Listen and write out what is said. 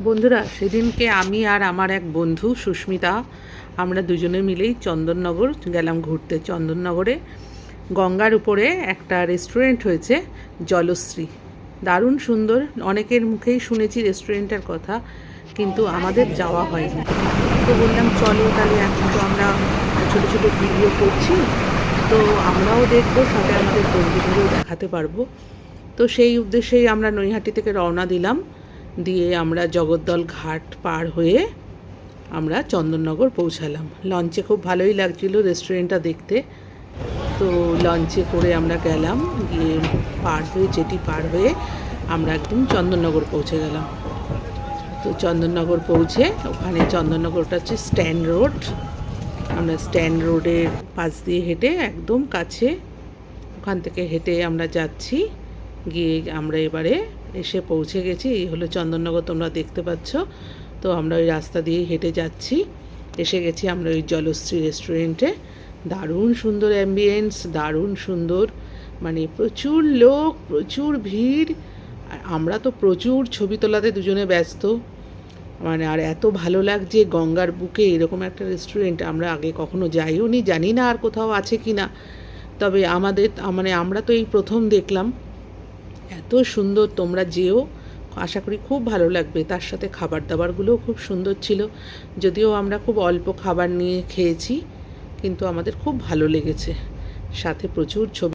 বন্ধুরা, সেদিনকে আমি আর আমার এক বন্ধু সুস্মিতা আমরা দুজনে মিলেই চন্দননগর গেলাম ঘুরতে। চন্দননগরে গঙ্গার উপরে একটা রেস্টুরেন্ট হয়েছে, জলশ্রী। দারুণ সুন্দর, অনেকের মুখেই শুনেছি রেস্টুরেন্টের কথা, কিন্তু আমাদের যাওয়া হয়নি। তো বললাম চলো তাহলে, এখন তো আমরা ছোটো ছোটো ভিডিও করছি, তো আমরাও দেখবো, সাথে আমাদের বন্ধুদেরও দেখাতে পারবো। তো সেই উদ্দেশ্যেই আমরা নৈহাটি থেকে রওনা দিলাম। দিয়ে আমরা জগদ্দল ঘাট পার হয়ে আমরা চন্দননগর পৌঁছালাম। লঞ্চে খুব ভালোই লাগছিল রেস্টুরেন্টটা দেখতে। তো লঞ্চে করে আমরা গেলাম, গিয়ে পার হয়ে জেটি পার হয়ে আমরা একদম চন্দননগর পৌঁছে গেলাম। তো চন্দননগর পৌঁছে ওখানে, চন্দননগরটা হচ্ছে স্ট্যান্ড রোড, আমরা স্ট্যান্ড রোডের পাশ দিয়ে হেঁটে একদম কাছে, ওখান থেকে হেঁটে আমরা যাচ্ছি। গিয়ে আমরা এবারে এসে পৌঁছে গেছি। এই হলো চন্দননগর, তোমরা দেখতে পাচ্ছ। তো আমরা ওই রাস্তা দিয়ে হেঁটে যাচ্ছি, এসে গেছি আমরা ওই জলশ্রী রেস্টুরেন্টে। দারুণ সুন্দর অ্যাম্বিয়েন্স, দারুণ সুন্দর, মানে প্রচুর লোক, প্রচুর ভিড়। আর আমরা তো প্রচুর ছবি তোলাতে দুজনে ব্যস্ত, মানে আর এত ভালো লাগছে গঙ্গার বুকে এরকম একটা রেস্টুরেন্ট আমরা আগে কখনো যাইও নি, জানি না আর কোথাও আছে কি না। তবে আমাদের মানে আমরা তো এই প্রথম দেখলাম। এত সুন্দর, তোমরা যেও, আশা করি খুব ভালো লাগবে। তার সাথে খাবার দাবারগুলোও খুব সুন্দর ছিল, যদিও আমরা খুব অল্প খাবার নিয়ে খেয়েছি, কিন্তু আমাদের খুব ভালো লেগেছে। সাথে প্রচুর ছবি